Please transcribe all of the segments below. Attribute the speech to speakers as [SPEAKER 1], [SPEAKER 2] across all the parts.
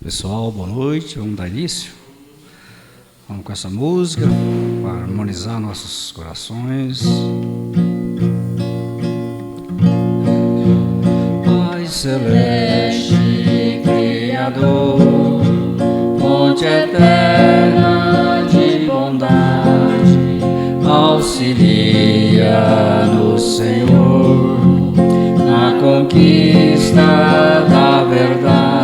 [SPEAKER 1] Pessoal, boa noite, vamos dar início. Vamos com essa música para harmonizar nossos corações. Pai celeste, Criador, fonte eterna de bondade, auxilia-nos, Senhor, na conquista da verdade.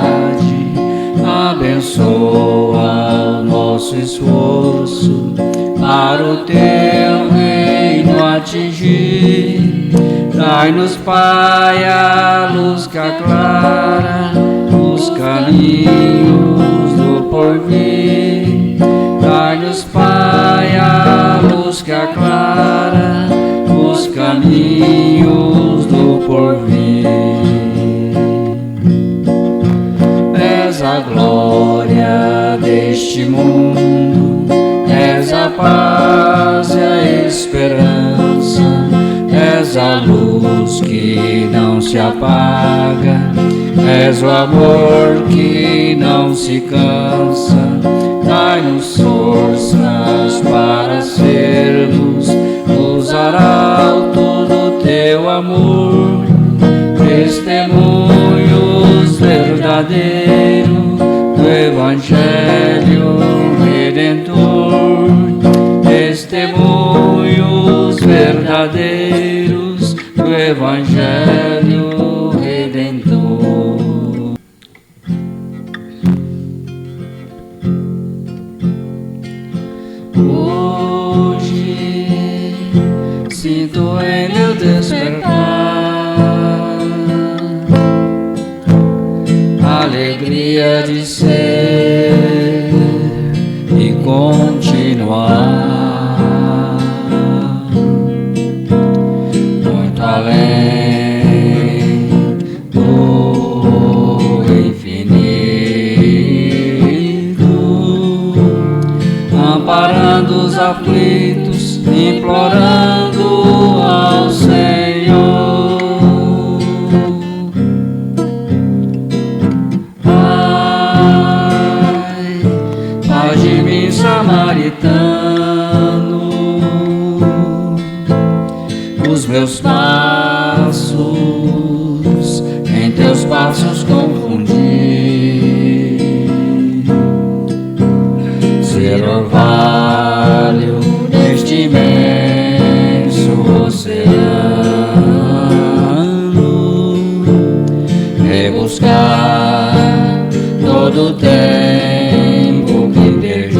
[SPEAKER 1] Abençoa o nosso esforço para o teu reino atingir. Dai-nos, Pai, a luz que aclara os caminhos do porvir. Dai-nos, Pai, a luz que aclara os caminhos do porvir. És a glória deste mundo, és a paz e a esperança, és a luz que não se apaga, és o amor que não se cansa. Dai-nos forças para sermos os arautos do teu amor, testemunhos verdadeiros do Evangelho Redentor, testemunhos verdadeiros do Evangelho Redentor. Hoje sinto em meu despertar a alegria de ser e continuar muito além do infinito, amparando os aflitos, implorando ao Senhor. Ai, faz de mim samaritano, os meus passos em teus passos confundir, ser orvalho neste imenso oceano, rebuscar todo o tempo que perdi.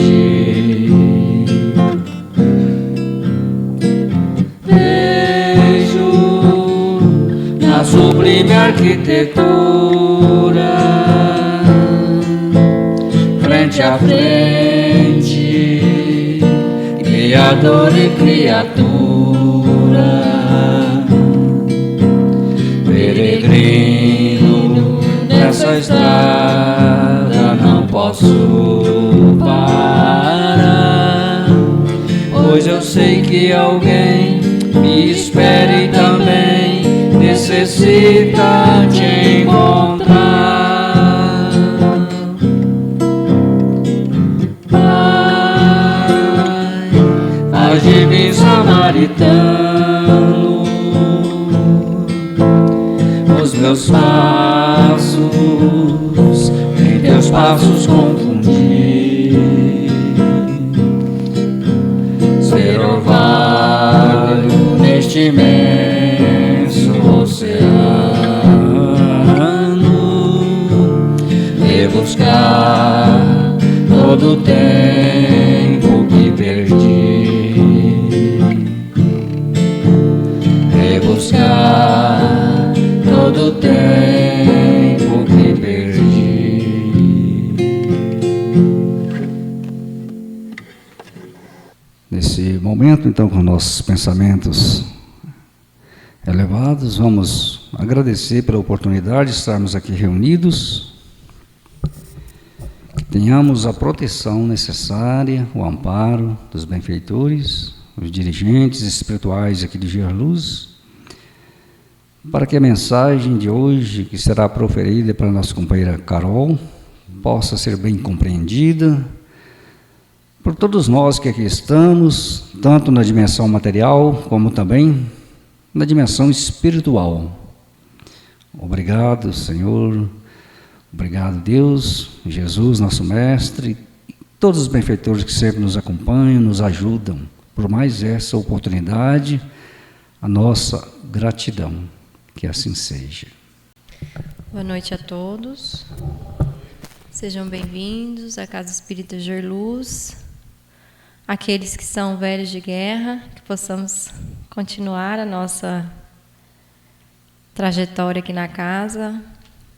[SPEAKER 1] Vejo na sublime arquitetura, frente a frente, Criador e criatura, peregrino nessa estrada, não posso parar, pois eu sei que alguém me espera e também necessita te encontrar. Pai, faz de mim samaritano, os meus passos em teus passos confundir, ser orvalho neste imenso oceano, rebuscar todo o tempo que perdi, rebuscar todo o tempo que perdi. Nesse momento, então, com nossos pensamentos elevados, vamos agradecer pela oportunidade de estarmos aqui reunidos, que tenhamos a proteção necessária, o amparo dos benfeitores, os dirigentes espirituais aqui de Ger Luz, para que a mensagem de hoje, que será proferida pela nossa companheira Carol, possa ser bem compreendida por todos nós que aqui estamos, tanto na dimensão material, como também na dimensão espiritual. Obrigado, Senhor. Obrigado, Deus, Jesus, nosso Mestre, e todos os benfeitores que sempre nos acompanham, nos ajudam. Por mais essa oportunidade, a nossa gratidão. Que assim seja.
[SPEAKER 2] Boa noite a todos. Sejam bem-vindos à Casa Espírita Gerluz. Aqueles que são velhos de guerra, que possamos continuar a nossa trajetória aqui na casa.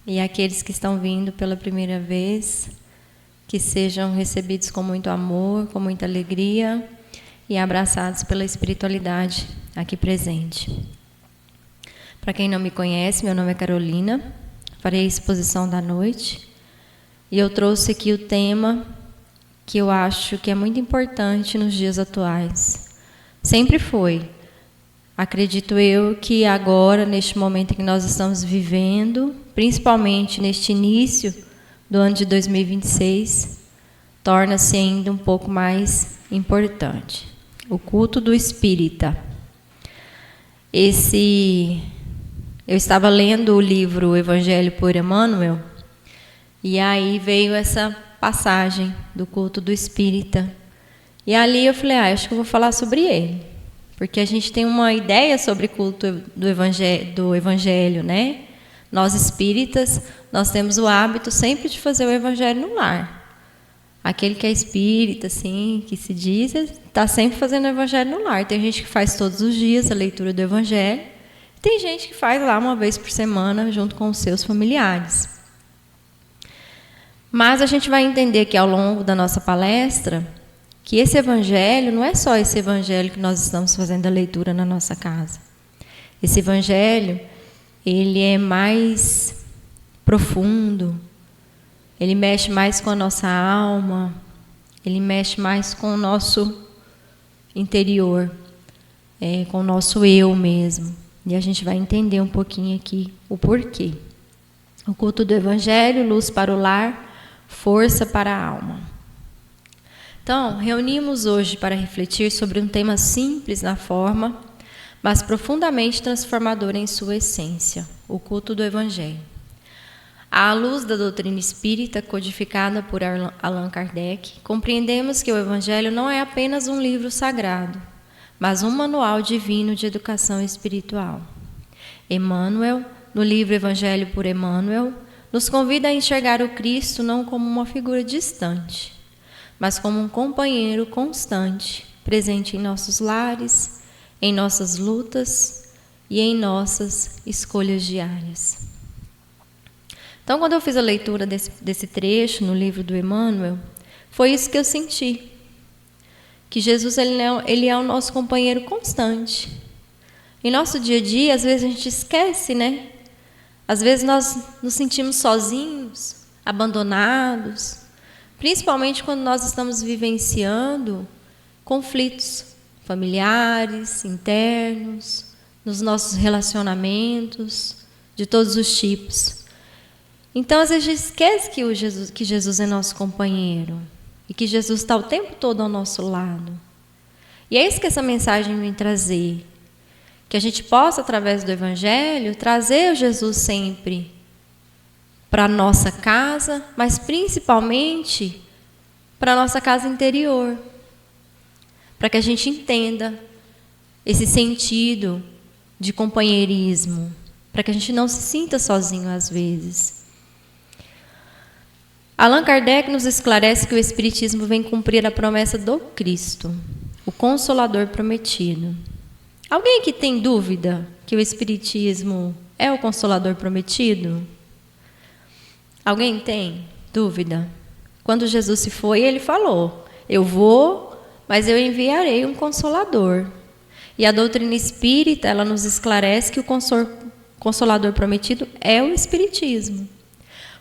[SPEAKER 2] E aqueles que estão vindo pela primeira vez, que sejam recebidos com muito amor, com muita alegria e abraçados pela espiritualidade aqui presente. Para quem não me conhece, meu nome é Carolina, farei a exposição da noite e eu trouxe aqui o tema que eu acho que é muito importante nos dias atuais. Sempre foi. Acredito eu que agora, neste momento em que nós estamos vivendo, principalmente neste início do ano de 2026, torna-se ainda um pouco mais importante. O culto do espírita. Eu estava lendo o livro Evangelho por Emmanuel, e aí veio essa passagem do culto do espírita. E ali eu falei, acho que eu vou falar sobre ele. Porque a gente tem uma ideia sobre culto do evangelho, né? Nós espíritas, nós temos o hábito sempre de fazer o evangelho no lar. Aquele que é espírita, assim, que se diz, está sempre fazendo o evangelho no lar. Tem gente que faz todos os dias a leitura do evangelho. Tem gente que faz lá uma vez por semana junto com os seus familiares. Mas a gente vai entender que ao longo da nossa palestra que esse evangelho não é só esse evangelho que nós estamos fazendo a leitura na nossa casa. Esse evangelho, ele é mais profundo, ele mexe mais com a nossa alma, ele mexe mais com o nosso interior, com o nosso eu mesmo. E a gente vai entender um pouquinho aqui o porquê. O culto do evangelho, luz para o lar, força para a alma. Então, reunimos hoje para refletir sobre um tema simples na forma, mas profundamente transformador em sua essência, o culto do Evangelho. À luz da doutrina espírita codificada por Allan Kardec, compreendemos que o Evangelho não é apenas um livro sagrado, mas um manual divino de educação espiritual. Emmanuel, no livro Evangelho por Emmanuel, nos convida a enxergar o Cristo não como uma figura distante, mas como um companheiro constante, presente em nossos lares, em nossas lutas e em nossas escolhas diárias. Então, quando eu fiz a leitura desse trecho no livro do Emmanuel, foi isso que eu senti. Que Jesus ele é o nosso companheiro constante. Em nosso dia a dia, às vezes a gente esquece, né? Às vezes nós nos sentimos sozinhos, abandonados, principalmente quando nós estamos vivenciando conflitos familiares, internos, nos nossos relacionamentos, de todos os tipos. Então, às vezes, a gente esquece que Jesus é nosso companheiro e que Jesus está o tempo todo ao nosso lado. E é isso que essa mensagem vem trazer. Que a gente possa, através do Evangelho, trazer o Jesus sempre para a nossa casa, mas principalmente para a nossa casa interior. Para que a gente entenda esse sentido de companheirismo, para que a gente não se sinta sozinho às vezes. Allan Kardec nos esclarece que o Espiritismo vem cumprir a promessa do Cristo, o Consolador prometido. Alguém aqui tem dúvida que o Espiritismo é o Consolador prometido? Alguém tem dúvida? Quando Jesus se foi, ele falou, eu vou, mas eu enviarei um Consolador. E a doutrina espírita, ela nos esclarece que o Consolador prometido é o Espiritismo.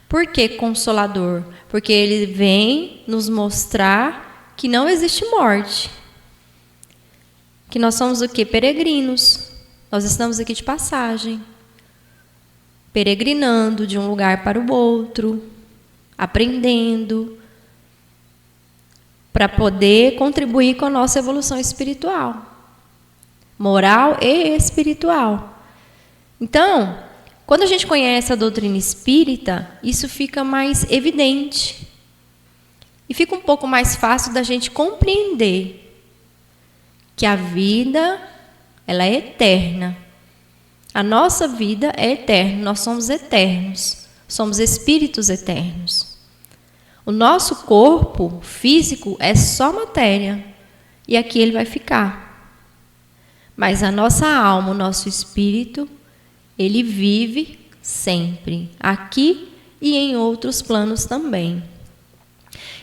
[SPEAKER 2] Por que Consolador? Porque ele vem nos mostrar que não existe morte. Que nós somos o quê? Peregrinos. Nós estamos aqui de passagem. Peregrinando de um lugar para o outro. aprendendo, para poder contribuir com a nossa evolução espiritual, moral e espiritual. Então, quando a gente conhece a doutrina espírita, isso fica mais evidente. E fica um pouco mais fácil da gente compreender que a vida, ela é eterna. A nossa vida é eterna, nós somos eternos, somos espíritos eternos. O nosso corpo físico é só matéria, e aqui ele vai ficar. Mas a nossa alma, o nosso espírito, ele vive sempre, aqui e em outros planos também.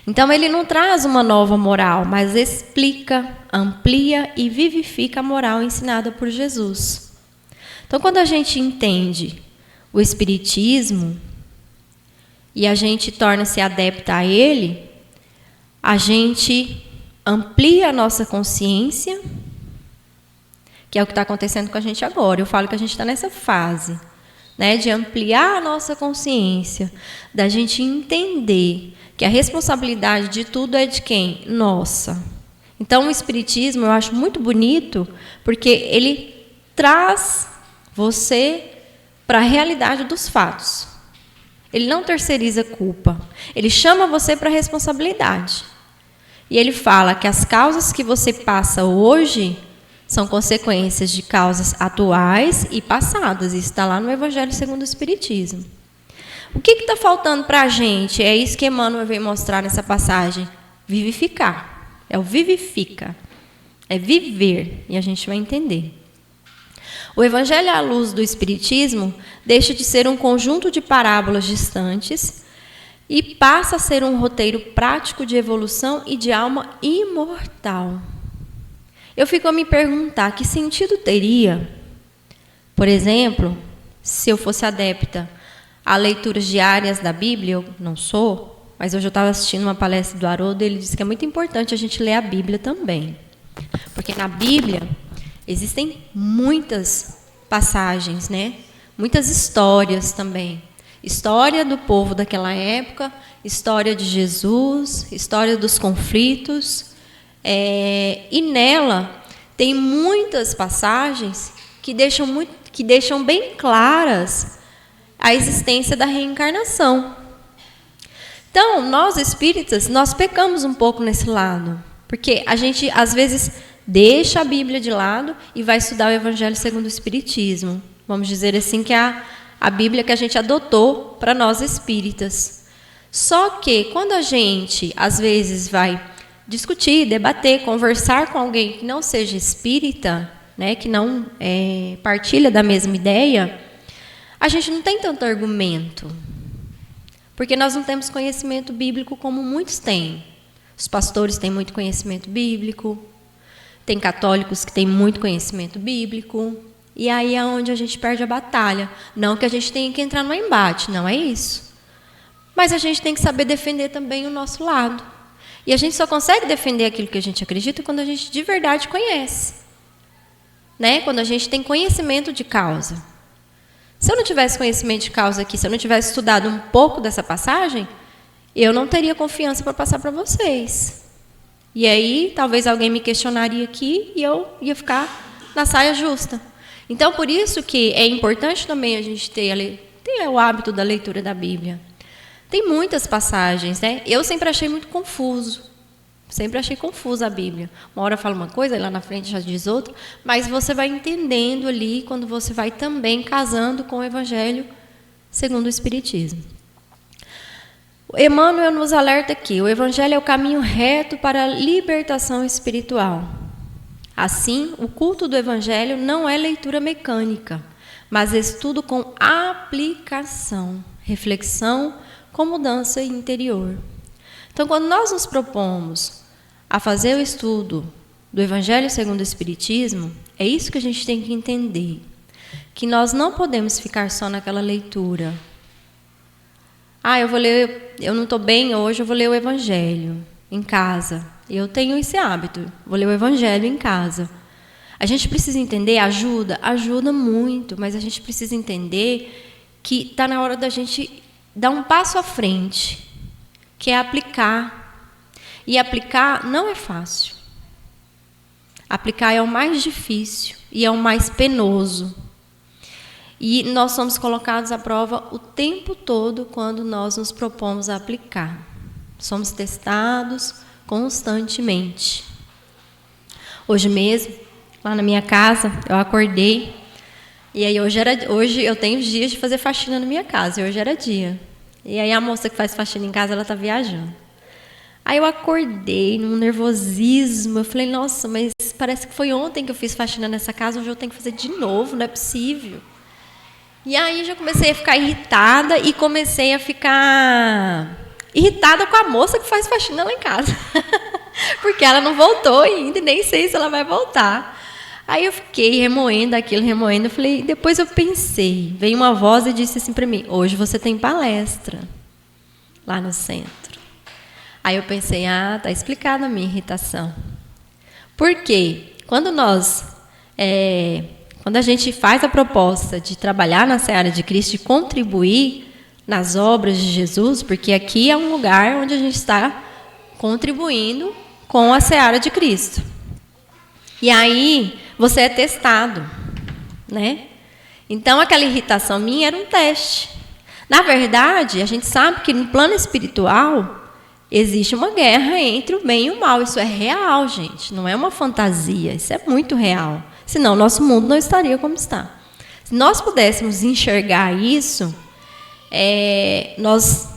[SPEAKER 2] Então, ele não traz uma nova moral, mas explica, amplia e vivifica a moral ensinada por Jesus. Então, quando a gente entende o Espiritismo e a gente torna-se adepta a ele, a gente amplia a nossa consciência, que é o que está acontecendo com a gente agora. Eu falo que a gente está nessa fase, né, de ampliar a nossa consciência, da gente entender que a responsabilidade de tudo é de quem? Nossa. Então, o Espiritismo eu acho muito bonito, porque ele traz você para a realidade dos fatos. Ele não terceiriza culpa. Ele chama você para a responsabilidade. E ele fala que as causas que você passa hoje são consequências de causas atuais e passadas. Isso está lá no Evangelho segundo o Espiritismo. O que está faltando para a gente? É isso que Emmanuel vem mostrar nessa passagem. Vivificar. É o vivifica. É viver. E a gente vai entender. O Evangelho à luz do Espiritismo deixa de ser um conjunto de parábolas distantes e passa a ser um roteiro prático de evolução e de alma imortal. Eu fico a me perguntar que sentido teria, por exemplo, se eu fosse adepta a leituras diárias da Bíblia. Eu não sou, mas hoje eu estava assistindo uma palestra do Haroldo e ele disse que é muito importante a gente ler a Bíblia também. Porque na Bíblia existem muitas passagens, né? Muitas histórias também. História do povo daquela época, história de Jesus, história dos conflitos. E nela tem muitas passagens que deixam bem claras a existência da reencarnação. Então, nós espíritas, nós pecamos um pouco nesse lado, porque a gente, às vezes, deixa a Bíblia de lado e vai estudar o Evangelho segundo o Espiritismo. Vamos dizer assim que é a Bíblia que a gente adotou para nós espíritas. Só que, quando a gente, às vezes, vai discutir, debater, conversar com alguém que não seja espírita, né, que não partilha da mesma ideia, a gente não tem tanto argumento, porque nós não temos conhecimento bíblico como muitos têm. Os pastores têm muito conhecimento bíblico, tem católicos que têm muito conhecimento bíblico, e aí é onde a gente perde a batalha. Não que a gente tenha que entrar no embate, não é isso. Mas a gente tem que saber defender também o nosso lado. E a gente só consegue defender aquilo que a gente acredita quando a gente de verdade conhece, né? Quando a gente tem conhecimento de causa. Se eu não tivesse conhecimento de causa aqui, se eu não tivesse estudado um pouco dessa passagem, eu não teria confiança para passar para vocês. E aí, talvez alguém me questionaria aqui e eu ia ficar na saia justa. Então, por isso que é importante também a gente ter o hábito da leitura da Bíblia. Tem muitas passagens, né? Eu sempre achei muito confuso. Sempre achei confusa a Bíblia. Uma hora fala uma coisa, e lá na frente já diz outra, mas você vai entendendo ali quando você vai também casando com o Evangelho segundo o Espiritismo. Emmanuel nos alerta aqui: o Evangelho é o caminho reto para a libertação espiritual. Assim, o culto do Evangelho não é leitura mecânica, mas estudo com aplicação, reflexão com mudança interior. Então, quando nós nos propomos a fazer o estudo do Evangelho segundo o Espiritismo, é isso que a gente tem que entender, que nós não podemos ficar só naquela leitura. Eu não estou bem hoje, eu vou ler o Evangelho em casa. Eu tenho esse hábito, vou ler o Evangelho em casa. A gente precisa entender, ajuda muito, mas a gente precisa entender que está na hora da gente dar um passo à frente. que é aplicar. E aplicar não é fácil. Aplicar é o mais difícil e é o mais penoso. E nós somos colocados à prova o tempo todo quando nós nos propomos a aplicar. Somos testados constantemente. Hoje mesmo, lá na minha casa, eu acordei. E aí hoje eu tenho dias de fazer faxina na minha casa. E hoje era dia. E aí a moça que faz faxina em casa, ela está viajando. Aí eu acordei num nervosismo. Eu falei, nossa, mas parece que foi ontem que eu fiz faxina nessa casa. Hoje eu tenho que fazer de novo, não é possível. E aí já comecei a ficar irritada e comecei a ficar irritada com a moça que faz faxina lá em casa. Porque ela não voltou ainda e nem sei se ela vai voltar. Aí eu fiquei remoendo aquilo, remoendo. Eu falei, depois eu pensei, veio uma voz e disse assim para mim, hoje você tem palestra lá no centro. Aí eu pensei, tá explicada a minha irritação. Por quê? Quando a gente faz a proposta de trabalhar na seara de Cristo e contribuir nas obras de Jesus, porque aqui é um lugar onde a gente está contribuindo com a seara de Cristo. E aí você é testado, né? Então aquela irritação minha era um teste. Na verdade, a gente sabe que no plano espiritual existe uma guerra entre o bem e o mal. Isso é real, gente. Não é uma fantasia. Isso é muito real. Senão, nosso mundo não estaria como está. Se nós pudéssemos enxergar isso, nós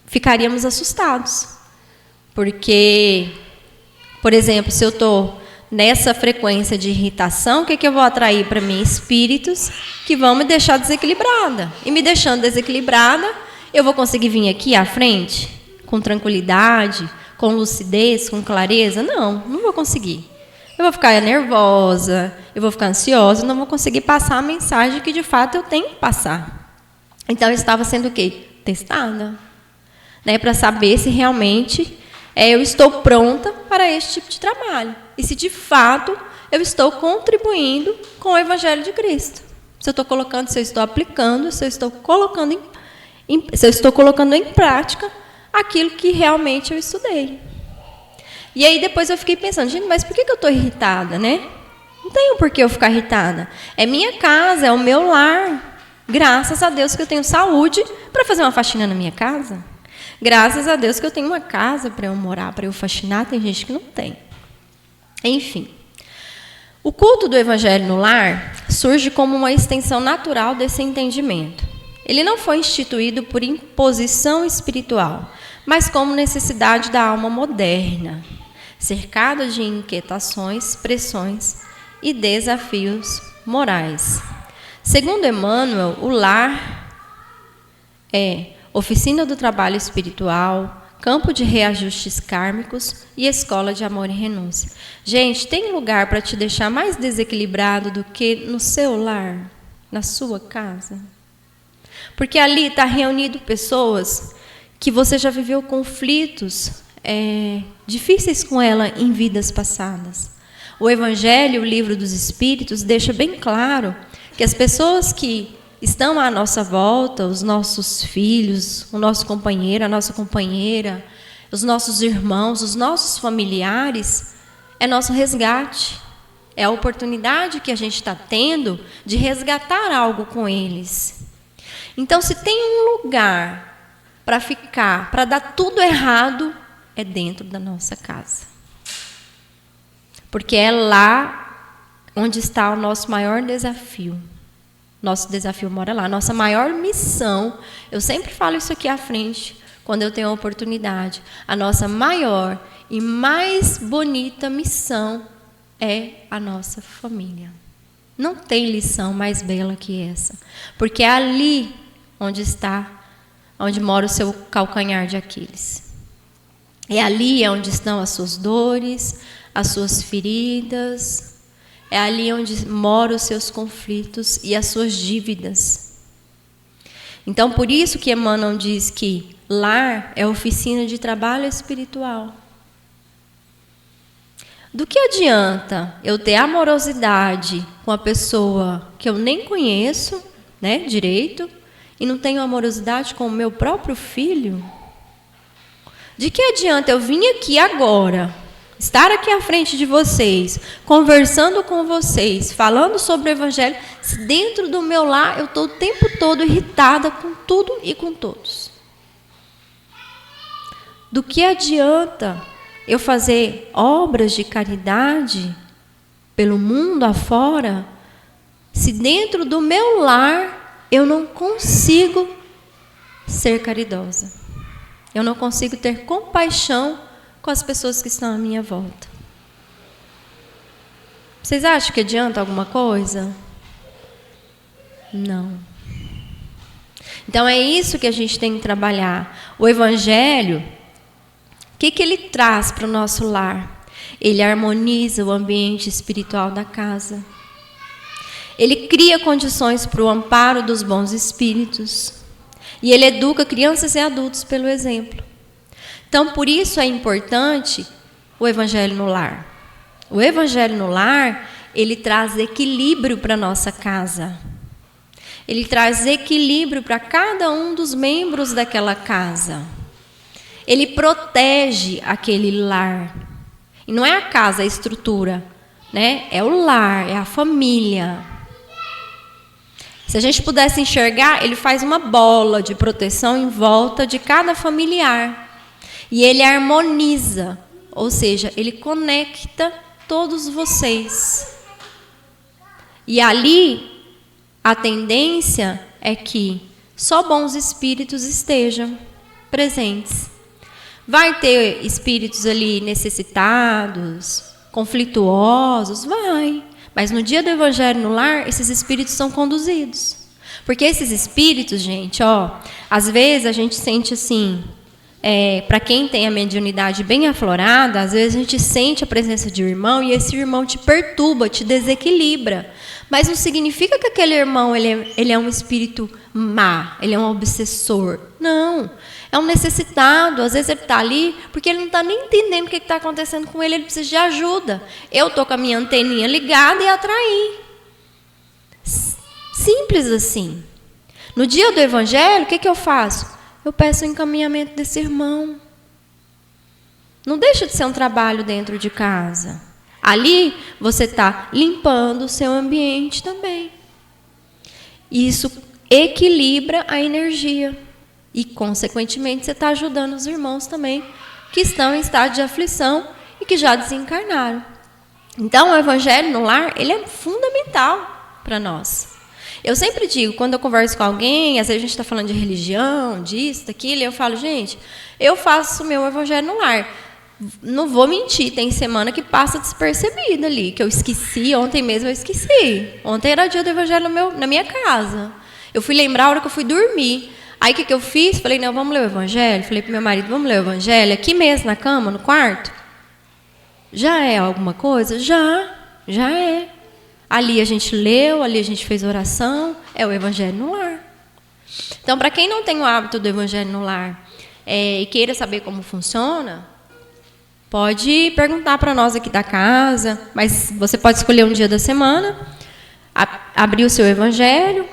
[SPEAKER 2] ficaríamos assustados. Porque, por exemplo, se eu estou nessa frequência de irritação, o que eu vou atrair para mim? Espíritos que vão me deixar desequilibrada. E me deixando desequilibrada, eu vou conseguir vir aqui à frente com tranquilidade, com lucidez, com clareza? Não vou conseguir. Eu vou ficar nervosa, eu vou ficar ansiosa, não vou conseguir passar a mensagem que de fato eu tenho que passar. Então eu estava sendo o quê? Testada, né, para saber se realmente eu estou pronta para este tipo de trabalho. E se de fato eu estou contribuindo com o Evangelho de Cristo. Se eu estou colocando, se eu estou aplicando, se eu estou colocando em prática aquilo que realmente eu estudei. E aí depois eu fiquei pensando, gente, mas por que eu estou irritada, né? Não tenho por que eu ficar irritada. É minha casa, é o meu lar. Graças a Deus que eu tenho saúde para fazer uma faxina na minha casa. Graças a Deus que eu tenho uma casa para eu morar, para eu faxinar. Tem gente que não tem. Enfim. O culto do Evangelho no lar surge como uma extensão natural desse entendimento. Ele não foi instituído por imposição espiritual, mas como necessidade da alma moderna, cercada de inquietações, pressões e desafios morais. Segundo Emmanuel, o lar é oficina do trabalho espiritual, campo de reajustes kármicos e escola de amor e renúncia. Gente, tem lugar para te deixar mais desequilibrado do que no seu lar, na sua casa? Porque ali está reunido pessoas que você já viveu conflitos difíceis com ela em vidas passadas. O Evangelho, o Livro dos Espíritos, deixa bem claro que as pessoas que estão à nossa volta, os nossos filhos, o nosso companheiro, a nossa companheira, os nossos irmãos, os nossos familiares, é nosso resgate. É a oportunidade que a gente está tendo de resgatar algo com eles. Então, se tem um lugar para ficar, para dar tudo errado, é dentro da nossa casa. Porque é lá onde está o nosso maior desafio. Nosso desafio mora lá. Nossa maior missão, eu sempre falo isso aqui à frente, quando eu tenho a oportunidade. A nossa maior e mais bonita missão é a nossa família. Não tem lição mais bela que essa. Porque é ali onde mora o seu calcanhar de Aquiles. É ali onde estão as suas dores, as suas feridas. É ali onde moram os seus conflitos e as suas dívidas. Então, por isso que Emmanuel diz que lar é oficina de trabalho espiritual. Do que adianta eu ter amorosidade com a pessoa que eu nem conheço, né, direito, e não tenho amorosidade com o meu próprio filho? De que adianta eu vir aqui agora, estar aqui à frente de vocês, conversando com vocês, falando sobre o Evangelho, se dentro do meu lar eu estou o tempo todo irritada com tudo e com todos? Do que adianta eu fazer obras de caridade pelo mundo afora, se dentro do meu lar eu não consigo ser caridosa? Eu não consigo ter compaixão com as pessoas que estão à minha volta. Vocês acham que adianta alguma coisa? Não. Então é isso que a gente tem que trabalhar. O Evangelho, o que ele traz para o nosso lar? Ele harmoniza o ambiente espiritual da casa. Ele cria condições para o amparo dos bons espíritos. E ele educa crianças e adultos pelo exemplo. Então, por isso é importante o Evangelho no lar. O Evangelho no lar, ele traz equilíbrio para a nossa casa. Ele traz equilíbrio para cada um dos membros daquela casa. Ele protege aquele lar. E não é a casa, a estrutura, né? É o lar, é a família. Se a gente pudesse enxergar, ele faz uma bola de proteção em volta de cada familiar. E ele harmoniza, ou seja, ele conecta todos vocês. E ali, a tendência é que só bons espíritos estejam presentes. Vai ter espíritos ali necessitados, conflituosos? Vai. Mas no dia do Evangelho no lar, esses espíritos são conduzidos. Porque esses espíritos, gente, às vezes a gente sente assim, para quem tem a mediunidade bem aflorada, às vezes a gente sente a presença de um irmão e esse irmão te perturba, te desequilibra. Mas não significa que aquele irmão ele é um espírito má, ele é um obsessor. Não. É um necessitado, às vezes ele está ali porque ele não está nem entendendo o que está acontecendo com ele, ele precisa de ajuda. Eu estou com a minha anteninha ligada e atraí. Simples assim. No dia do Evangelho, o que eu faço? Eu peço o encaminhamento desse irmão. Não deixa de ser um trabalho dentro de casa. Ali você está limpando o seu ambiente também. Isso equilibra a energia. E, consequentemente, você está ajudando os irmãos também que estão em estado de aflição e que já desencarnaram. Então, o Evangelho no lar, ele é fundamental para nós. Eu sempre digo, quando eu converso com alguém, às vezes a gente está falando de religião, disso, daquilo, eu falo, gente, eu faço o meu Evangelho no lar. Não vou mentir, tem semana que passa despercebida ali, que eu esqueci, ontem mesmo eu esqueci. Ontem era o dia do Evangelho na minha casa. Eu fui lembrar a hora que eu fui dormir. Aí, o que eu fiz? Falei, não, vamos ler o Evangelho. Falei para o meu marido, vamos ler o Evangelho aqui mesmo, na cama, no quarto? Já é alguma coisa? Já é. Ali a gente leu, ali a gente fez oração, é o Evangelho no lar. Então, para quem não tem o hábito do Evangelho no lar e queira saber como funciona, pode perguntar para nós aqui da casa, mas você pode escolher um dia da semana, abrir o seu Evangelho,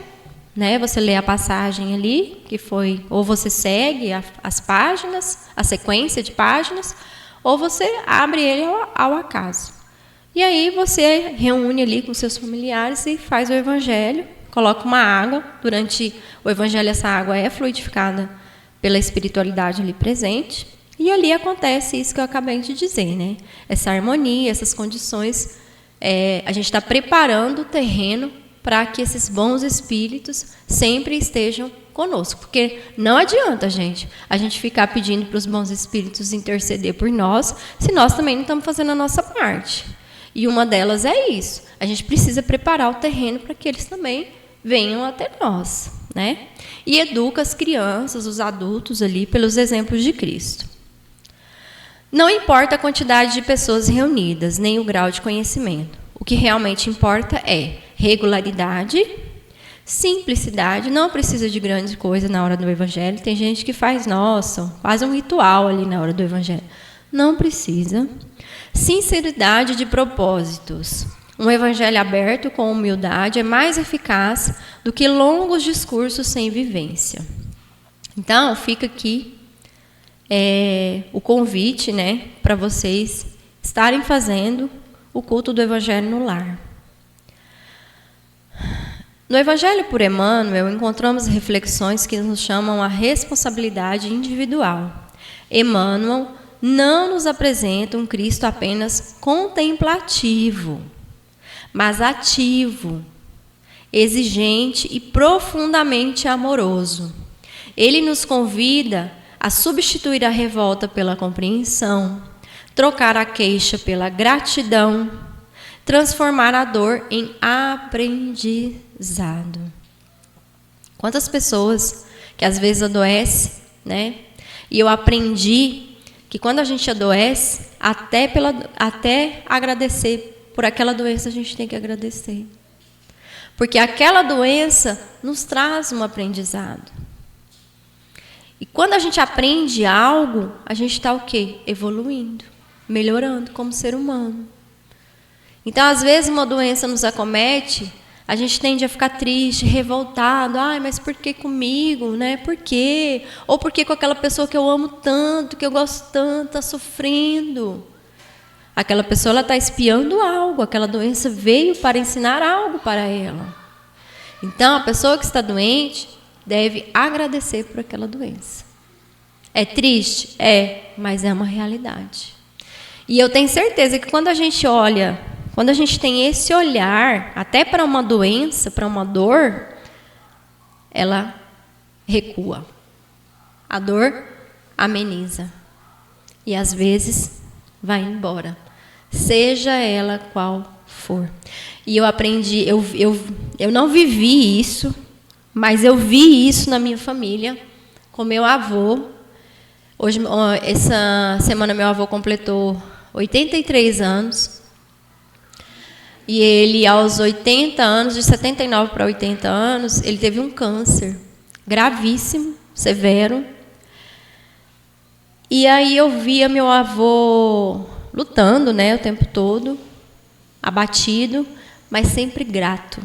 [SPEAKER 2] né? Você lê a passagem ali, que foi, ou você segue as páginas, a sequência de páginas, ou você abre ele ao acaso. E aí você reúne ali com seus familiares e faz o Evangelho, coloca uma água. Durante o Evangelho, essa água é fluidificada pela espiritualidade ali presente. E ali acontece isso que eu acabei de dizer, né? Essa harmonia, essas condições. A gente está preparando o terreno para que esses bons espíritos sempre estejam conosco. Porque não adianta, gente, a gente ficar pedindo para os bons espíritos interceder por nós, se nós também não estamos fazendo a nossa parte. E uma delas é isso. A gente precisa preparar o terreno para que eles também venham até nós, né? E educa as crianças, os adultos ali, pelos exemplos de Cristo. Não importa a quantidade de pessoas reunidas, nem o grau de conhecimento. O que realmente importa é regularidade, simplicidade. Não precisa de grande coisa na hora do Evangelho. Tem gente que faz um ritual ali na hora do Evangelho. Não precisa. Sinceridade de propósitos. Um Evangelho aberto com humildade é mais eficaz do que longos discursos sem vivência. Então, fica aqui o convite, né, para vocês estarem fazendo o culto do Evangelho no lar. No Evangelho por Emmanuel, encontramos reflexões que nos chamam à responsabilidade individual. Emmanuel não nos apresenta um Cristo apenas contemplativo, mas ativo, exigente e profundamente amoroso. Ele nos convida a substituir a revolta pela compreensão, trocar a queixa pela gratidão, transformar a dor em aprendizado. Quantas pessoas que às vezes adoecem, né? E eu aprendi que quando a gente adoece, até agradecer por aquela doença, a gente tem que agradecer. Porque aquela doença nos traz um aprendizado. E quando a gente aprende algo, a gente está o quê? Evoluindo, melhorando como ser humano. Então, às vezes, uma doença nos acomete, a gente tende a ficar triste, revoltado. Ai, mas por que comigo, né? Por quê? Ou por que com aquela pessoa que eu amo tanto, que eu gosto tanto, está sofrendo? Aquela pessoa, ela está espiando algo. Aquela doença veio para ensinar algo para ela. Então, a pessoa que está doente deve agradecer por aquela doença. É triste? É, mas é uma realidade. E eu tenho certeza que quando a gente olha, quando a gente tem esse olhar, até para uma doença, para uma dor, ela recua. A dor ameniza. E às vezes vai embora. Seja ela qual for. E eu aprendi, eu não vivi isso, mas eu vi isso na minha família, com meu avô. Hoje, essa semana, meu avô completou 83 anos. E ele, aos 80 anos, de 79 para 80 anos, ele teve um câncer gravíssimo, severo. E aí eu via meu avô lutando, né, o tempo todo, abatido, mas sempre grato.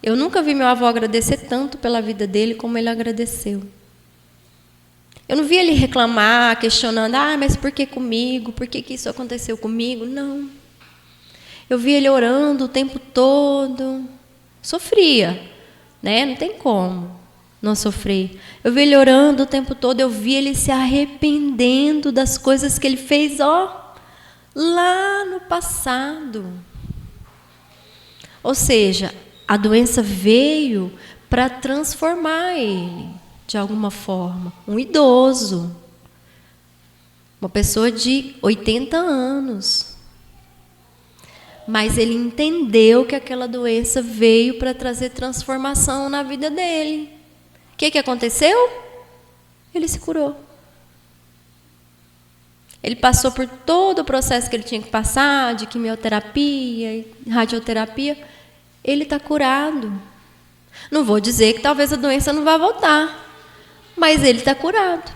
[SPEAKER 2] Eu nunca vi meu avô agradecer tanto pela vida dele como ele agradeceu. Eu não vi ele reclamar, questionando, mas por que comigo? Por que isso aconteceu comigo? Não. Eu vi ele orando o tempo todo. Sofria, né? Não tem como não sofrer. Eu vi ele orando o tempo todo, eu vi ele se arrependendo das coisas que ele fez, lá no passado. Ou seja, a doença veio para transformar ele, de alguma forma. Um idoso, uma pessoa de 80 anos. Mas ele entendeu que aquela doença veio para trazer transformação na vida dele. O que aconteceu? Ele se curou. Ele passou por todo o processo que ele tinha que passar, de quimioterapia, radioterapia. Ele está curado. Não vou dizer que talvez a doença não vá voltar, mas ele está curado.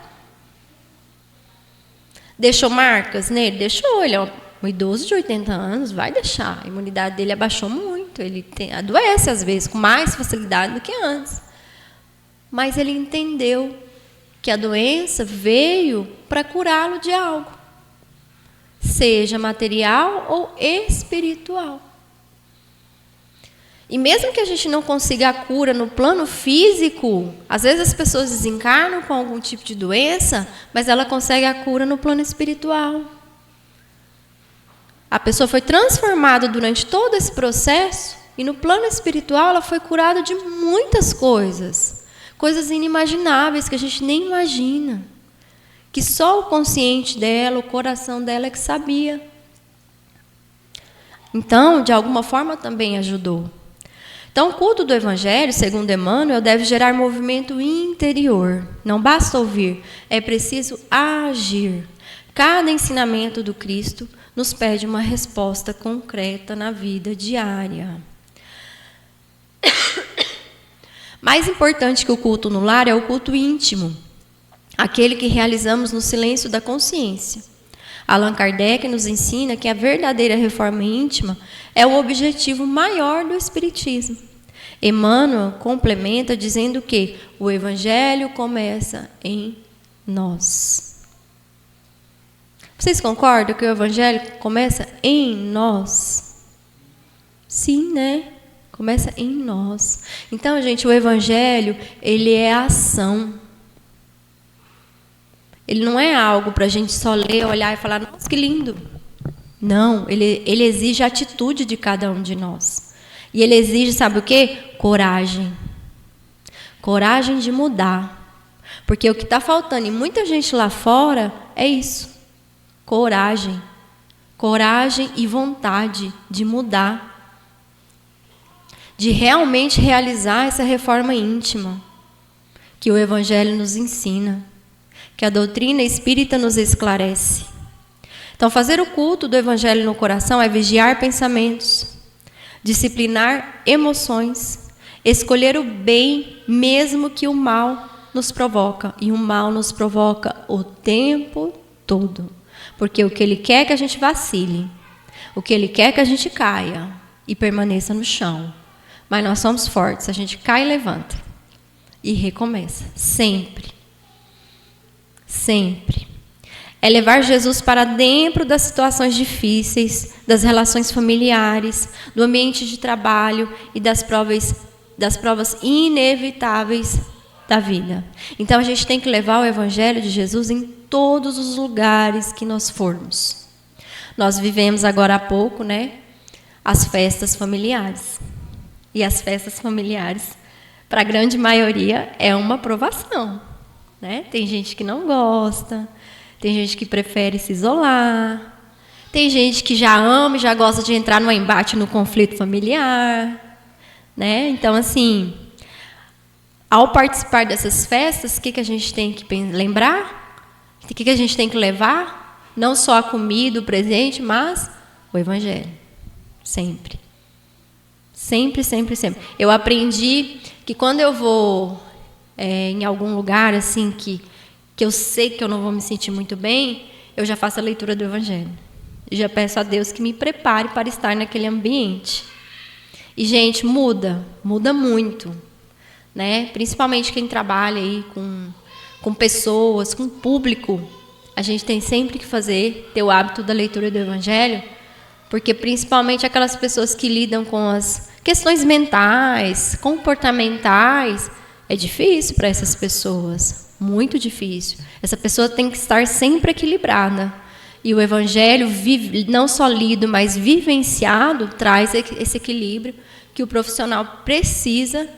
[SPEAKER 2] Deixou marcas nele? Deixou. Ele é um idoso de 80 anos, vai deixar. A imunidade dele abaixou muito. Ele adoece, às vezes, com mais facilidade do que antes. Mas ele entendeu que a doença veio para curá-lo de algo, seja material ou espiritual. E mesmo que a gente não consiga a cura no plano físico, às vezes as pessoas desencarnam com algum tipo de doença, mas ela consegue a cura no plano espiritual. A pessoa foi transformada durante todo esse processo e no plano espiritual ela foi curada de muitas coisas. Coisas inimagináveis que a gente nem imagina. Que só o consciente dela, o coração dela é que sabia. Então, de alguma forma também ajudou. Então, o culto do Evangelho, segundo Emmanuel, deve gerar movimento interior. Não basta ouvir, é preciso agir. Cada ensinamento do Cristo nos pede uma resposta concreta na vida diária. Mais importante que o culto no lar é o culto íntimo, aquele que realizamos no silêncio da consciência. Allan Kardec nos ensina que a verdadeira reforma íntima é o objetivo maior do Espiritismo. Emmanuel complementa dizendo que o Evangelho começa em nós. Vocês concordam que o Evangelho começa em nós? Sim, né? Começa em nós. Então, gente, o Evangelho, ele é ação. Ele não é algo para a gente só ler, olhar e falar, nossa, que lindo. Não, ele exige a atitude de cada um de nós. E ele exige, sabe o quê? Coragem. Coragem de mudar. Porque o que está faltando em muita gente lá fora é isso. Coragem. Coragem e vontade de mudar. De realmente realizar essa reforma íntima que o Evangelho nos ensina, que a doutrina espírita nos esclarece. Então, fazer o culto do Evangelho no coração é vigiar pensamentos, disciplinar emoções, escolher o bem, mesmo que o mal nos provoca. E o mal nos provoca o tempo todo. Porque o que ele quer é que a gente vacile. O que ele quer é que a gente caia e permaneça no chão. Mas nós somos fortes, a gente cai e levanta. E recomeça, sempre. Sempre. É levar Jesus para dentro das situações difíceis, das relações familiares, do ambiente de trabalho e das provas inevitáveis da vida. Então, a gente tem que levar o Evangelho de Jesus em todos os lugares que nós formos. Nós vivemos agora há pouco, né, as festas familiares. E as festas familiares, para a grande maioria, é uma provação, né? Tem gente que não gosta, tem gente que prefere se isolar, tem gente que já ama e já gosta de entrar no embate, no conflito familiar, né? Então, assim, ao participar dessas festas, o que a gente tem que lembrar? O que a gente tem que levar? Não só a comida, o presente, mas o Evangelho. Sempre. Sempre, sempre, sempre. Eu aprendi que quando eu vou em algum lugar assim que eu sei que eu não vou me sentir muito bem, eu já faço a leitura do Evangelho. E já peço a Deus que me prepare para estar naquele ambiente. E, gente, muda muito, né? Principalmente quem trabalha aí com pessoas, com público. A gente tem sempre que ter o hábito da leitura do Evangelho, porque principalmente aquelas pessoas que lidam com as questões mentais, comportamentais, é difícil para essas pessoas, muito difícil. Essa pessoa tem que estar sempre equilibrada. E o Evangelho, não só lido, mas vivenciado, traz esse equilíbrio que o profissional precisa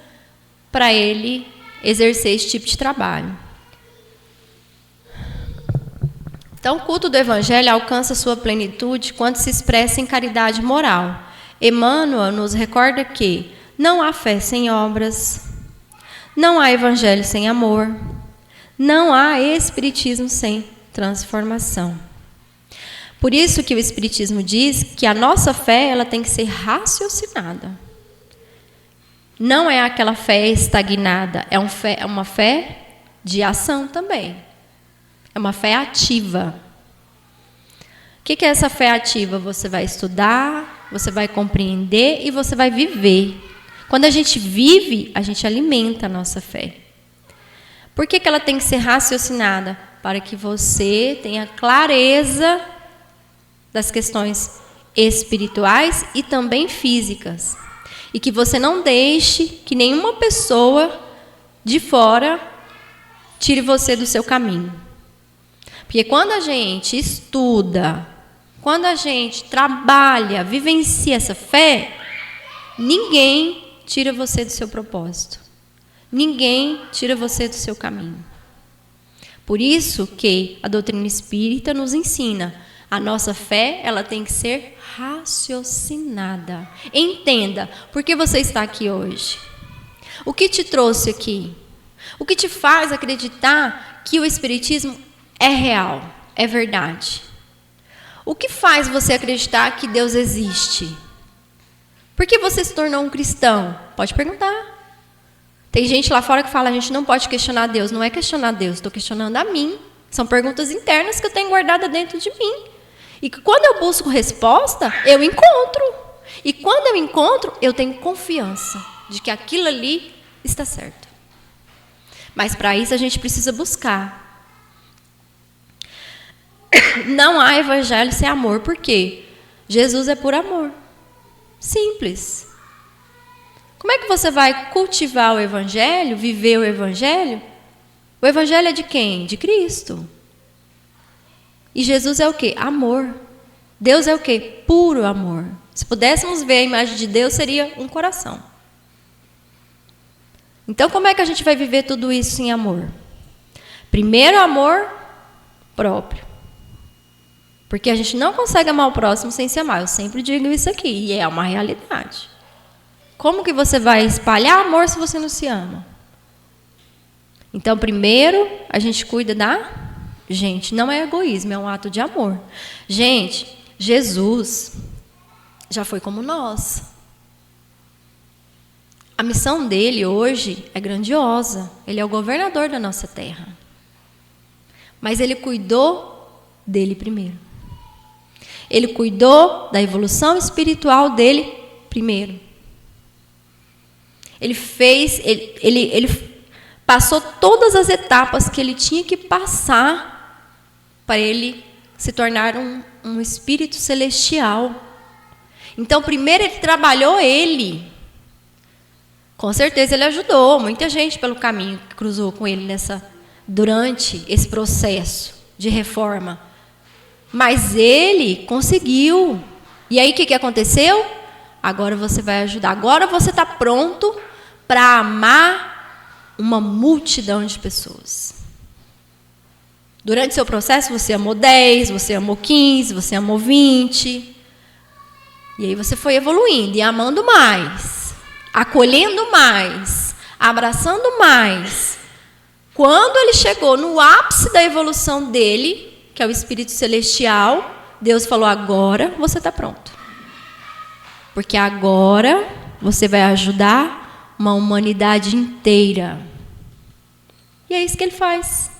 [SPEAKER 2] para ele exercer esse tipo de trabalho. Então, o culto do Evangelho alcança sua plenitude quando se expressa em caridade moral. Emmanuel nos recorda que não há fé sem obras, não há Evangelho sem amor, não há Espiritismo sem transformação. Por isso que o Espiritismo diz que a nossa fé ela tem que ser raciocinada. Não é aquela fé estagnada, é uma fé de ação também. É uma fé ativa. O que é essa fé ativa? Você vai estudar, você vai compreender e você vai viver. Quando a gente vive, a gente alimenta a nossa fé. Por que ela tem que ser raciocinada? Para que você tenha clareza das questões espirituais e também físicas. E que você não deixe que nenhuma pessoa de fora tire você do seu caminho. Porque quando a gente estuda, quando a gente trabalha, vivencia essa fé, ninguém tira você do seu propósito. Ninguém tira você do seu caminho. Por isso que a doutrina espírita nos ensina, a nossa fé ela tem que ser raciocinada. Entenda, por que você está aqui hoje? O que te trouxe aqui? O que te faz acreditar que o Espiritismo é real, é verdade? O que faz você acreditar que Deus existe? Por que você se tornou um cristão? Pode perguntar. Tem gente lá fora que fala, a gente não pode questionar Deus. Não é questionar Deus, estou questionando a mim. São perguntas internas que eu tenho guardada dentro de mim. E que quando eu busco resposta, eu encontro. E quando eu encontro, eu tenho confiança de que aquilo ali está certo. Mas para isso a gente precisa buscar. Não há evangelho sem amor. Por quê? Jesus é por amor. Simples. Como é que você vai cultivar o evangelho, viver o evangelho? O evangelho é de quem? De Cristo. E Jesus é o quê? Amor. Deus é o quê? Puro amor. Se pudéssemos ver a imagem de Deus, seria um coração. Então, como é que a gente vai viver tudo isso em amor? Primeiro, amor próprio. Porque a gente não consegue amar o próximo sem se amar. Eu sempre digo isso aqui, e é uma realidade. Como que você vai espalhar amor se você não se ama? Então, primeiro, a gente cuida da gente. Não é egoísmo, é um ato de amor. Gente, Jesus já foi como nós. A missão dele hoje é grandiosa. Ele é o governador da nossa terra. Mas ele cuidou dele primeiro. Ele cuidou da evolução espiritual dele primeiro. Ele passou todas as etapas que ele tinha que passar para ele se tornar um espírito celestial. Então, primeiro ele trabalhou ele. Com certeza ele ajudou muita gente pelo caminho que cruzou com ele durante esse processo de reforma. Mas ele conseguiu. E aí o que aconteceu? Agora você vai ajudar. Agora você está pronto para amar uma multidão de pessoas. Durante seu processo você amou 10, você amou 15, você amou 20. E aí você foi evoluindo e amando mais, acolhendo mais, abraçando mais. Quando ele chegou no ápice da evolução dele, que é o Espírito Celestial, Deus falou, agora você está pronto. Porque agora você vai ajudar uma humanidade inteira. E é isso que ele faz.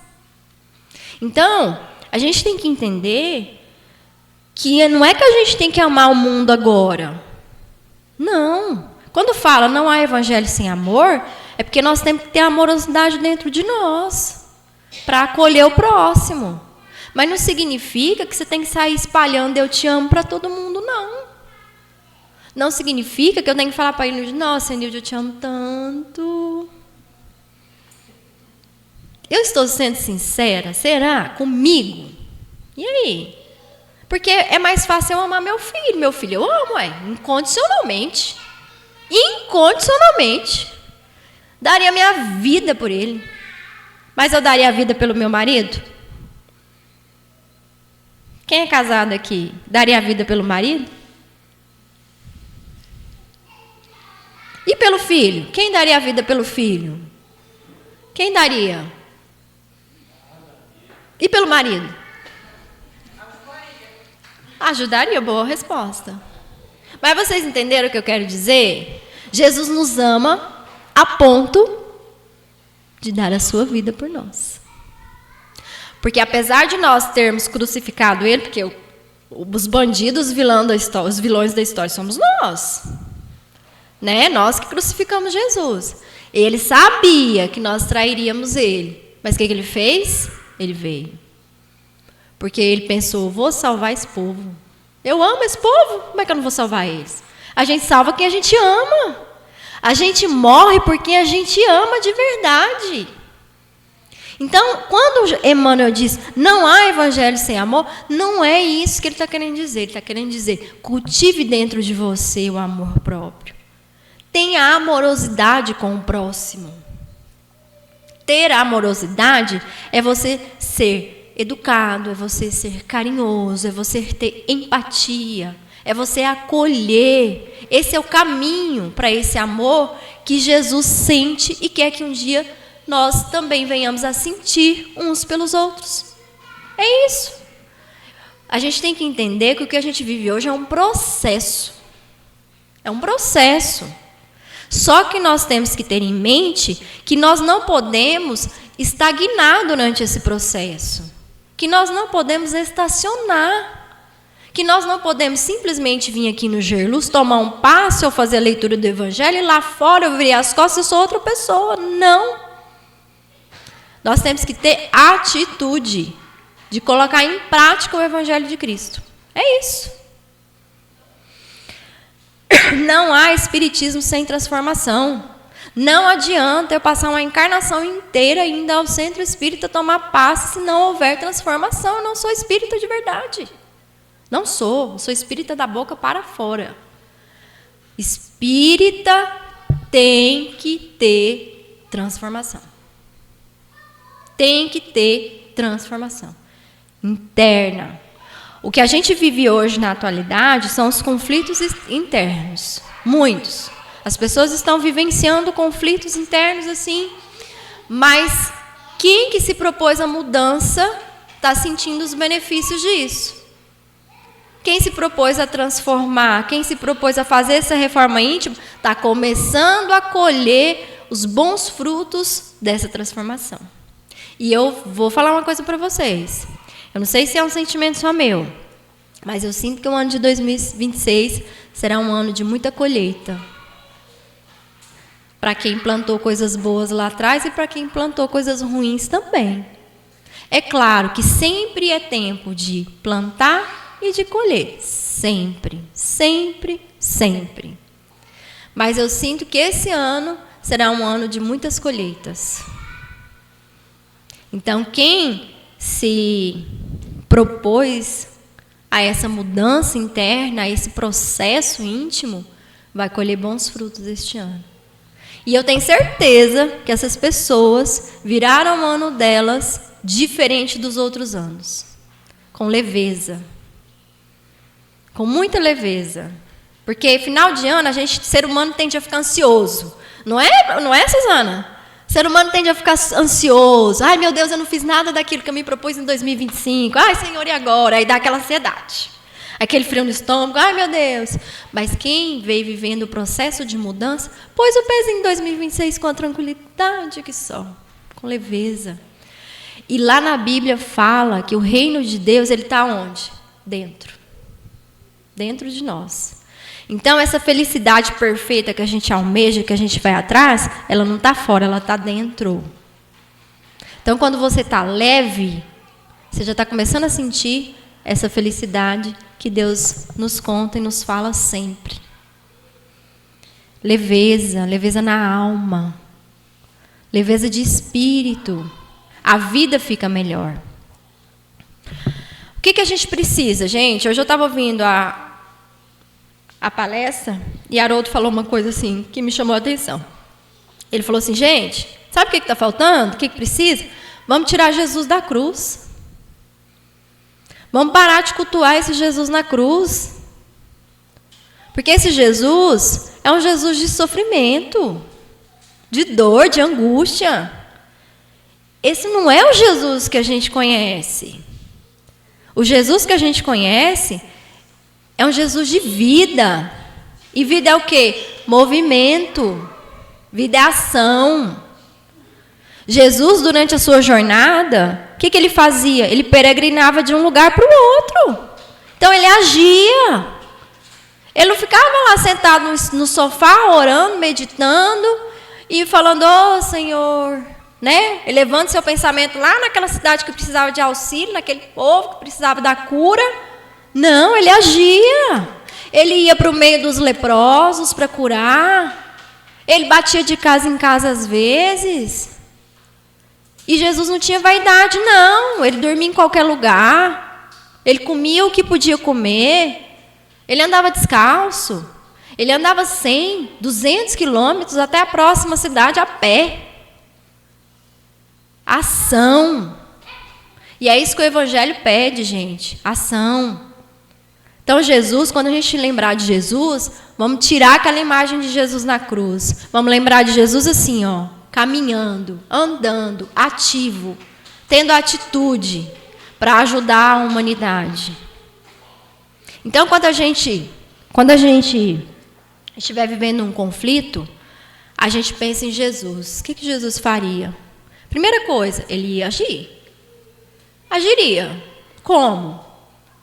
[SPEAKER 2] Então, a gente tem que entender que não é que a gente tem que amar o mundo agora. Não. Quando fala não há evangelho sem amor, é porque nós temos que ter amorosidade dentro de nós para acolher o próximo. Mas não significa que você tem que sair espalhando eu te amo para todo mundo, não. Não significa que eu tenho que falar para ele, nossa, Nilde, eu te amo tanto. Eu estou sendo sincera? Será? Comigo? E aí? Porque é mais fácil eu amar meu filho. Meu filho eu amo, incondicionalmente. Incondicionalmente. Daria minha vida por ele. Mas eu daria a vida pelo meu marido? Quem é casado aqui? Daria a vida pelo marido? E pelo filho? Quem daria a vida pelo filho? Quem daria? E pelo marido? Ajudaria, boa resposta. Mas vocês entenderam o que eu quero dizer? Jesus nos ama a ponto de dar a sua vida por nós. Porque apesar de nós termos crucificado ele, porque os bandidos, os vilões da história somos nós. Né? Nós que crucificamos Jesus. Ele sabia que nós trairíamos ele. Mas o que ele fez? Ele veio. Porque ele pensou, vou salvar esse povo. Eu amo esse povo, como é que eu não vou salvar eles? A gente salva quem a gente ama. A gente morre por quem a gente ama de verdade. Então, quando Emmanuel diz, não há evangelho sem amor, não é isso que ele está querendo dizer. Ele está querendo dizer, cultive dentro de você o amor próprio. Tenha amorosidade com o próximo. Ter amorosidade é você ser educado, é você ser carinhoso, é você ter empatia, é você acolher. Esse é o caminho para esse amor que Jesus sente e quer que um dia nós também venhamos a sentir uns pelos outros. É isso. A gente tem que entender que o que a gente vive hoje é um processo. É um processo. Só que nós temos que ter em mente que nós não podemos estagnar durante esse processo. Que nós não podemos estacionar. Que nós não podemos simplesmente vir aqui no Gerluz, tomar um passe ou fazer a leitura do Evangelho e lá fora eu virei as costas e sou outra pessoa. Não. Nós temos que ter atitude de colocar em prática o Evangelho de Cristo. É isso. Não há espiritismo sem transformação. Não adianta eu passar uma encarnação inteira indo ao centro espírita tomar passe se não houver transformação. Eu não sou espírita de verdade. Não sou. Eu sou espírita da boca para fora. Espírita tem que ter transformação. Tem que ter transformação interna. O que a gente vive hoje na atualidade são os conflitos internos. Muitos. As pessoas estão vivenciando conflitos internos assim, mas quem que se propôs a mudança está sentindo os benefícios disso. Quem se propôs a transformar, quem se propôs a fazer essa reforma íntima, está começando a colher os bons frutos dessa transformação. E eu vou falar uma coisa para vocês. Eu não sei se é um sentimento só meu, mas eu sinto que o ano de 2026 será um ano de muita colheita. Para quem plantou coisas boas lá atrás e para quem plantou coisas ruins também. É claro que sempre é tempo de plantar e de colher. Sempre, sempre, sempre. Mas eu sinto que esse ano será um ano de muitas colheitas. Então, quem se propôs a essa mudança interna, a esse processo íntimo, vai colher bons frutos este ano. E eu tenho certeza que essas pessoas viraram o ano delas diferente dos outros anos. Com leveza. Com muita leveza. Porque final de ano, ser humano tende a ficar ansioso. Não é, Suzana? O ser humano tende a ficar ansioso. Ai, meu Deus, eu não fiz nada daquilo que eu me propus em 2025. Ai, Senhor, e agora? Aí dá aquela ansiedade. Aquele frio no estômago. Ai, meu Deus. Mas quem veio vivendo o processo de mudança, pôs o pezinho em 2026 com a tranquilidade que só. Com leveza. E lá na Bíblia fala que o reino de Deus, ele está onde? Dentro. Dentro de nós. Então, essa felicidade perfeita que a gente almeja, que a gente vai atrás, ela não está fora, ela está dentro. Então, quando você está leve, você já está começando a sentir essa felicidade que Deus nos conta e nos fala sempre. Leveza, leveza na alma, leveza de espírito. A vida fica melhor. O que a gente precisa, gente? Hoje eu estava ouvindo a palestra e Haroldo falou uma coisa assim que me chamou a atenção. Ele falou assim, gente, sabe o que está faltando? O que precisa? Vamos tirar Jesus da cruz. Vamos parar de cultuar esse Jesus na cruz. Porque esse Jesus é um Jesus de sofrimento, de dor, de angústia. Esse não é o Jesus que a gente conhece. O Jesus que a gente conhece é um Jesus de vida. E vida é o quê? Movimento. Vida é ação. Jesus, durante a sua jornada, o que ele fazia? Ele peregrinava de um lugar para o outro. Então, ele agia. Ele não ficava lá sentado no sofá, orando, meditando e falando, ô Senhor, né? Elevando seu pensamento lá naquela cidade que precisava de auxílio, naquele povo que precisava da cura. Não, ele agia. Ele ia para o meio dos leprosos para curar. Ele batia de casa em casa às vezes. E Jesus não tinha vaidade, não. Ele dormia em qualquer lugar. Ele comia o que podia comer. Ele andava descalço. Ele andava 100, 200 quilômetros até a próxima cidade a pé. Ação. E é isso que o Evangelho pede, gente. Ação. Então, Jesus, quando a gente lembrar de Jesus, vamos tirar aquela imagem de Jesus na cruz. Vamos lembrar de Jesus assim, ó, caminhando, andando, ativo, tendo atitude para ajudar a humanidade. Então, quando a gente estiver vivendo um conflito, a gente pensa em Jesus. O que Jesus faria? Primeira coisa, ele ia agir. Agiria. Como?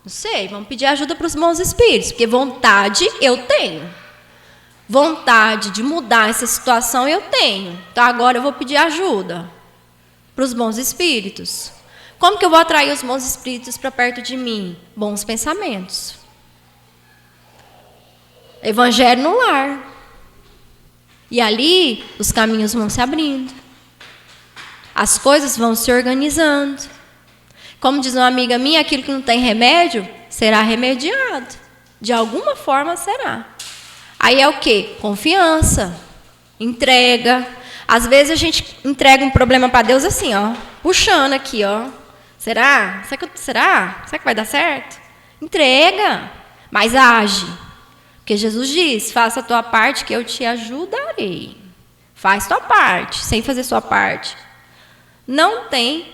[SPEAKER 2] Não sei, vamos pedir ajuda para os bons espíritos, porque vontade eu tenho. Vontade de mudar essa situação eu tenho. Então agora eu vou pedir ajuda para os bons espíritos. Como que eu vou atrair os bons espíritos para perto de mim? Bons pensamentos. Evangelho no lar. E ali os caminhos vão se abrindo. As coisas vão se organizando. Como diz uma amiga minha, aquilo que não tem remédio será remediado. De alguma forma será. Aí é o quê? Confiança, entrega. Às vezes a gente entrega um problema para Deus assim, ó, puxando aqui, ó. Será? Será que vai dar certo? Entrega, mas age. Porque Jesus diz, faça a tua parte que eu te ajudarei. Faz tua parte, sem fazer sua parte. Não tem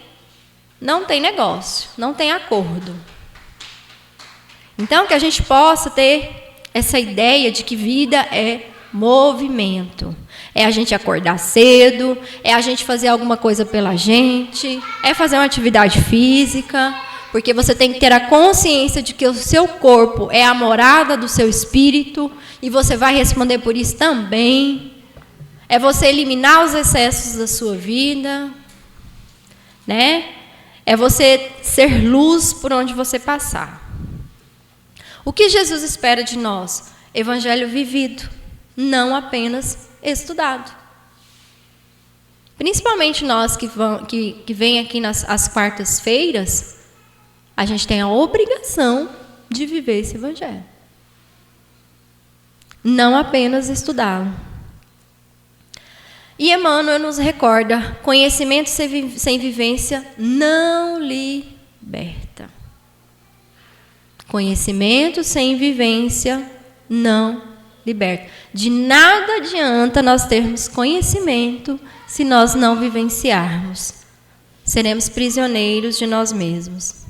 [SPEAKER 2] negócio, não tem acordo. Então, que a gente possa ter essa ideia de que vida é movimento. É a gente acordar cedo, é a gente fazer alguma coisa pela gente, é fazer uma atividade física, porque você tem que ter a consciência de que o seu corpo é a morada do seu espírito e você vai responder por isso também. É você eliminar os excessos da sua vida, né? É você ser luz por onde você passar. O que Jesus espera de nós? Evangelho vivido, não apenas estudado. Principalmente nós que vem aqui às quartas-feiras, a gente tem a obrigação de viver esse evangelho. Não apenas estudá-lo. E Emmanuel nos recorda, conhecimento sem vivência não liberta. Conhecimento sem vivência não liberta. De nada adianta nós termos conhecimento se nós não vivenciarmos. Seremos prisioneiros de nós mesmos.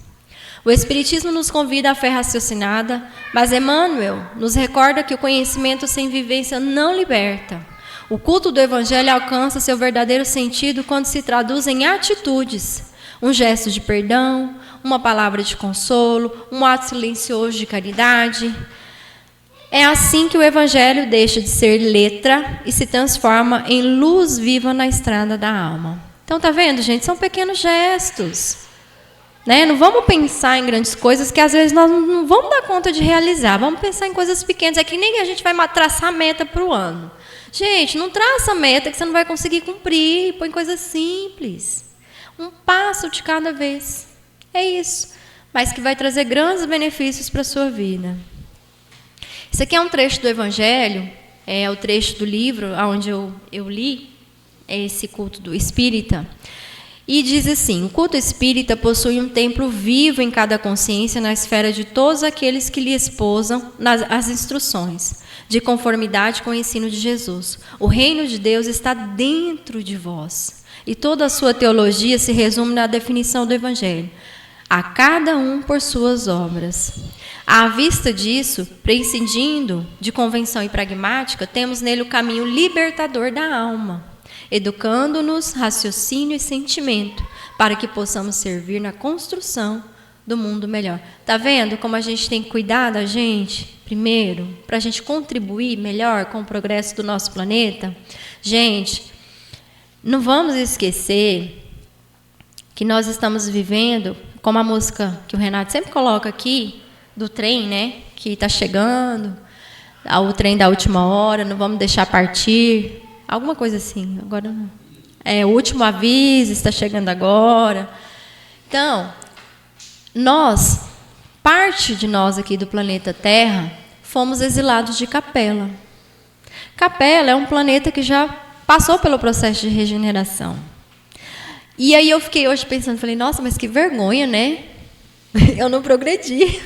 [SPEAKER 2] O Espiritismo nos convida à fé raciocinada, mas Emmanuel nos recorda que o conhecimento sem vivência não liberta. O culto do Evangelho alcança seu verdadeiro sentido quando se traduz em atitudes. Um gesto de perdão, uma palavra de consolo, um ato silencioso de caridade. É assim que o Evangelho deixa de ser letra e se transforma em luz viva na estrada da alma. Então, tá vendo, gente? São pequenos gestos. Né? Não vamos pensar em grandes coisas que às vezes nós não vamos dar conta de realizar. Vamos pensar em coisas pequenas. É que nem a gente vai traçar meta para o ano. Gente, não traça meta que você não vai conseguir cumprir. Põe coisas simples. Um passo de cada vez. É isso. Mas que vai trazer grandes benefícios para a sua vida. Isso aqui é um trecho do Evangelho. É o trecho do livro onde eu li esse culto do espírita. E diz assim: o culto espírita possui um templo vivo em cada consciência na esfera de todos aqueles que lhe esposam as instruções, de conformidade com o ensino de Jesus. O reino de Deus está dentro de vós. E toda a sua teologia se resume na definição do Evangelho. A cada um por suas obras. À vista disso, prescindindo de convenção e pragmática, temos nele o caminho libertador da alma, educando-nos raciocínio e sentimento, para que possamos servir na construção do mundo melhor. Está vendo como a gente tem que cuidar da gente, primeiro, para a gente contribuir melhor com o progresso do nosso planeta? Gente, não vamos esquecer que nós estamos vivendo, como a música que o Renato sempre coloca aqui, do trem, né, que está chegando, o trem da última hora, não vamos deixar partir, alguma coisa assim, agora não. O último aviso está chegando agora. Então, parte de nós aqui do planeta Terra, fomos exilados de Capela. Capela é um planeta que já passou pelo processo de regeneração. E aí eu fiquei hoje pensando, falei, nossa, mas que vergonha, né? Eu não progredi.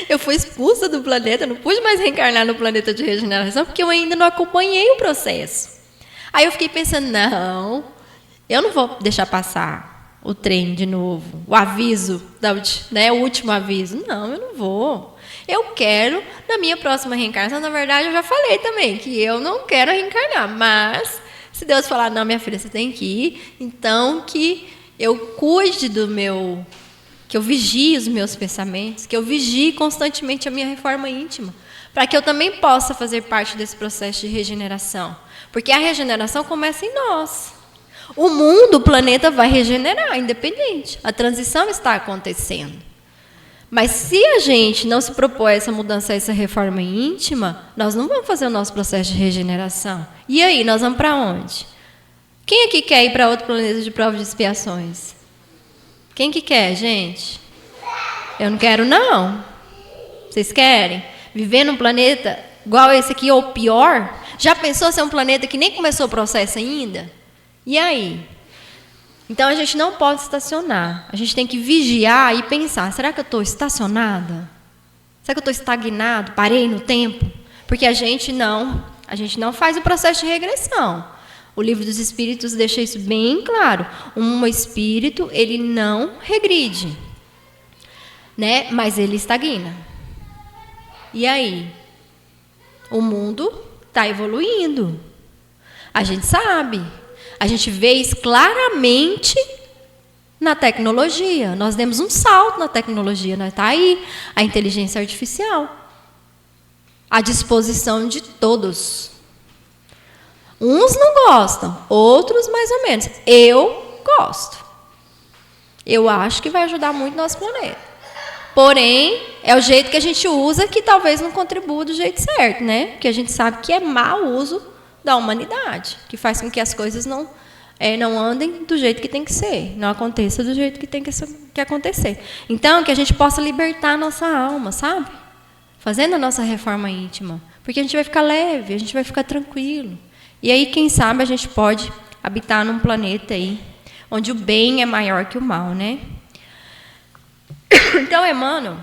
[SPEAKER 2] Eu fui expulsa do planeta, não pude mais reencarnar no planeta de regeneração, porque eu ainda não acompanhei o processo. Aí eu fiquei pensando, não, eu não vou deixar passar o trem de novo, o aviso, o último aviso. Não, eu não vou. Eu quero, na minha próxima reencarnação, na verdade, eu já falei também, que eu não quero reencarnar, mas se Deus falar, não, minha filha, você tem que ir, então que eu cuide que eu vigie os meus pensamentos, que eu vigie constantemente a minha reforma íntima, para que eu também possa fazer parte desse processo de regeneração. Porque a regeneração começa em nós. O mundo, o planeta vai regenerar, independente. A transição está acontecendo. Mas se a gente não se propor essa mudança, essa reforma íntima, nós não vamos fazer o nosso processo de regeneração. E aí, nós vamos para onde? Quem aqui quer ir para outro planeta de provas de expiações? Quem que quer, gente? Eu não quero, não. Vocês querem? Viver num planeta igual esse aqui ou pior? Já pensou ser um planeta que nem começou o processo ainda? E aí? Então, a gente não pode estacionar. A gente tem que vigiar e pensar, será que eu estou estacionada? Será que eu estou estagnado? Parei no tempo? Porque a gente não faz o processo de regressão. O Livro dos Espíritos deixa isso bem claro. Um espírito, ele não regride, né? Mas ele estagna. E aí? O mundo está evoluindo. A gente sabe. A gente vê isso claramente na tecnologia. Nós demos um salto na tecnologia. Está aí a inteligência artificial à disposição de todos. Uns não gostam, outros mais ou menos. Eu gosto. Eu acho que vai ajudar muito o nosso planeta. Porém, é o jeito que a gente usa que talvez não contribua do jeito certo, né? Porque a gente sabe que é mau uso da humanidade, que faz com que as coisas não andem do jeito que tem que ser, não aconteça do jeito que tem que acontecer. Então, que a gente possa libertar a nossa alma, sabe? Fazendo a nossa reforma íntima. Porque a gente vai ficar leve, a gente vai ficar tranquilo. E aí, quem sabe, a gente pode habitar num planeta aí, onde o bem é maior que o mal, né? Então, Emmanuel,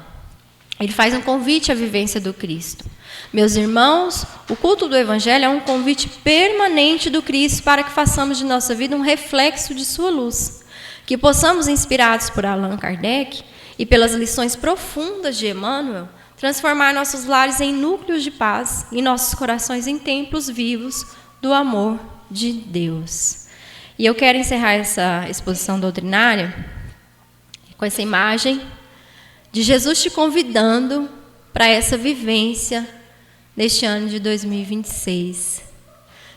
[SPEAKER 2] ele faz um convite à vivência do Cristo. Meus irmãos, o culto do Evangelho é um convite permanente do Cristo para que façamos de nossa vida um reflexo de sua luz. Que possamos, inspirados por Allan Kardec e pelas lições profundas de Emmanuel, transformar nossos lares em núcleos de paz e nossos corações em templos vivos do amor de Deus. E eu quero encerrar essa exposição doutrinária com essa imagem de Jesus te convidando para essa vivência neste ano de 2026.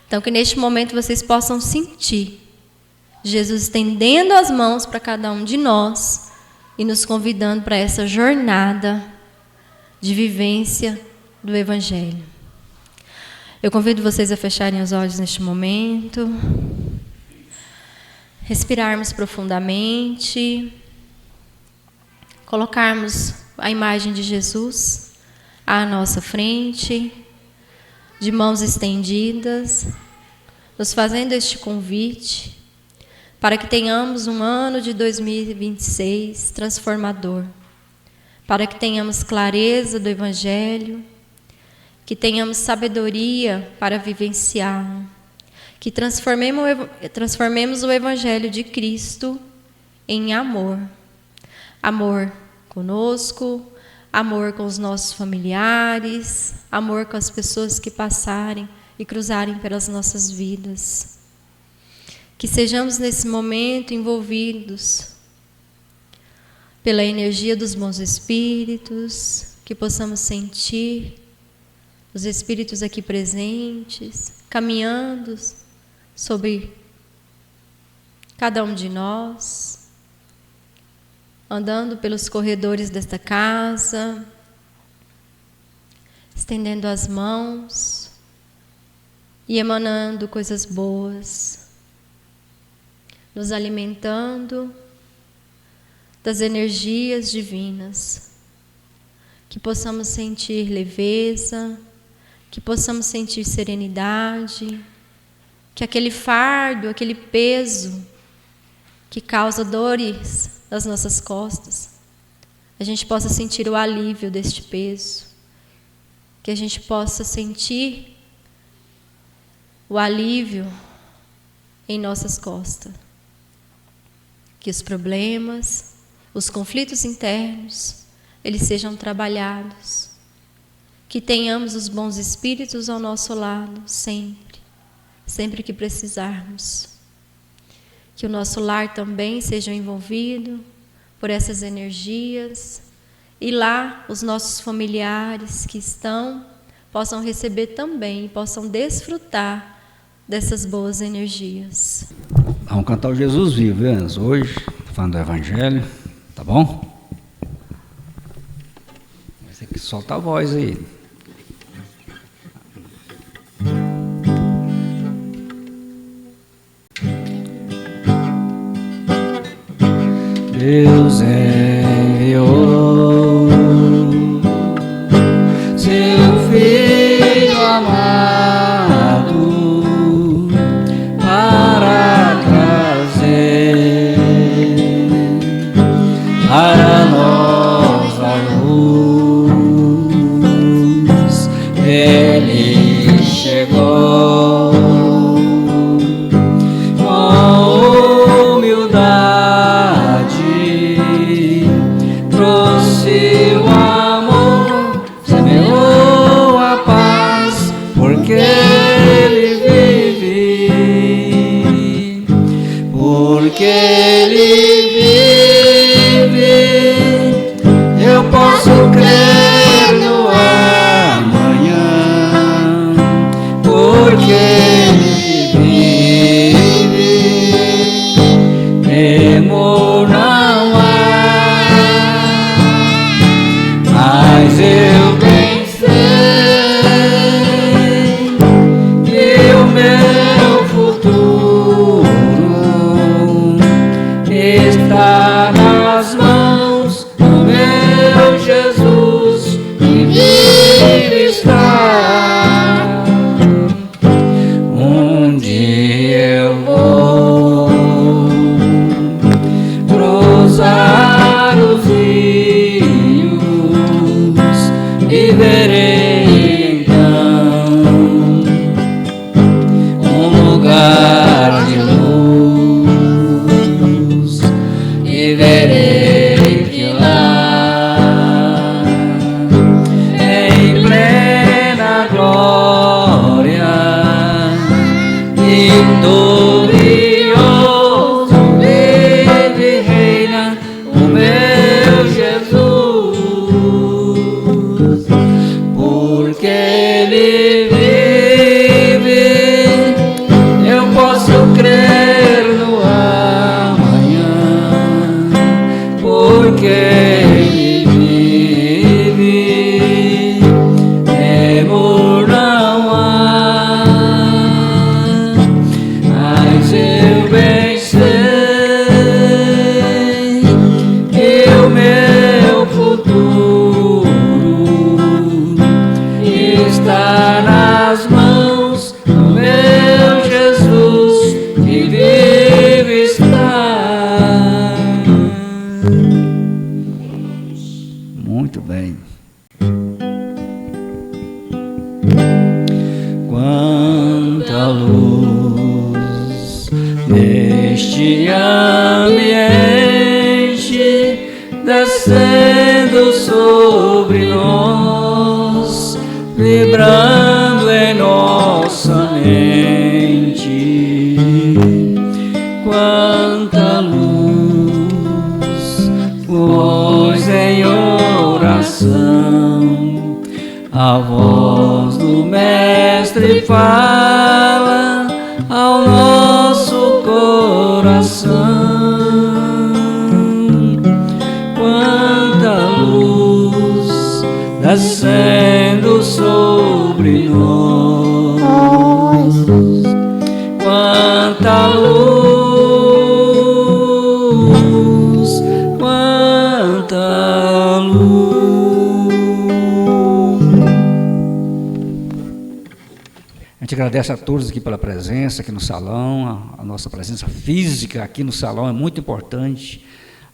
[SPEAKER 2] Então, que neste momento vocês possam sentir Jesus estendendo as mãos para cada um de nós e nos convidando para essa jornada de vivência do Evangelho. Eu convido vocês a fecharem os olhos neste momento, respirarmos profundamente, colocarmos a imagem de Jesus à nossa frente, de mãos estendidas, nos fazendo este convite para que tenhamos um ano de 2026 transformador, para que tenhamos clareza do Evangelho, que tenhamos sabedoria para vivenciar, que transformemos o Evangelho de Cristo em amor. Amor conosco, amor com os nossos familiares, amor com as pessoas que passarem e cruzarem pelas nossas vidas. Que sejamos nesse momento envolvidos pela energia dos bons espíritos, que possamos sentir os espíritos aqui presentes, caminhando sobre cada um de nós, andando pelos corredores desta casa, estendendo as mãos e emanando coisas boas, nos alimentando das energias divinas, que possamos sentir leveza, que possamos sentir serenidade, que aquele fardo, aquele peso que causa dores nas nossas costas, a gente possa sentir o alívio deste peso, que a gente possa sentir o alívio em nossas costas, que os problemas, os conflitos internos, eles sejam trabalhados, que tenhamos os bons espíritos ao nosso lado sempre, sempre que precisarmos. Que o nosso lar também seja envolvido por essas energias e lá os nossos familiares que estão possam receber também, possam desfrutar dessas boas energias.
[SPEAKER 1] Vamos cantar o Jesus Vivo, viu? Hoje, falando do Evangelho, tá bom? Mas tem que soltar a voz aí. Deus enviou seu Filho amado para trazer para nós a luz. Ele chegou com humildade, trouxe o amor, semeou a paz, porque Ele vive, porque Ele vive, eu posso crer no amanhã, porque Ele vive, temor não há, mas eu bem sei que o meu futuro está nas mãos do meu Jesus, que vive está. Um dia eu vou cruzar os rios e verei então um lugar de luz, e verei que lá, em plena glória, vitorioso vive e reina o meu Jesus, porque Ele vive, eu posso crer no amanhã, porque Ele vive, temor não há, mas eu bem sei que o meu futuro está nas mãos do meu Jesus, que vive está. Muito bem. Quanta luz neste ambiente, descendo sobre nós, vibrando em nossa mente. Quanta luz, pois em oração a voz do Mestre fala ao nosso coração. Quanta luz descendo sobre nós, quanta luz, quanta luz. A gente agradece a todos aqui pela presença aqui no salão, a nossa presença física aqui no salão é muito importante.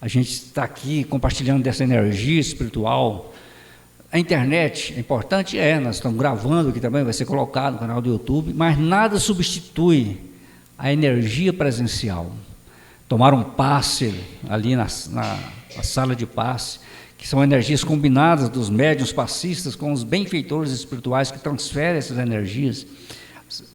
[SPEAKER 1] A gente está aqui compartilhando dessa energia espiritual. A internet é importante? Nós estamos gravando aqui também, vai ser colocado no canal do YouTube, mas nada substitui a energia presencial. Tomar um passe ali na sala de passe, que são energias combinadas dos médiuns passistas com os benfeitores espirituais que transferem essas energias.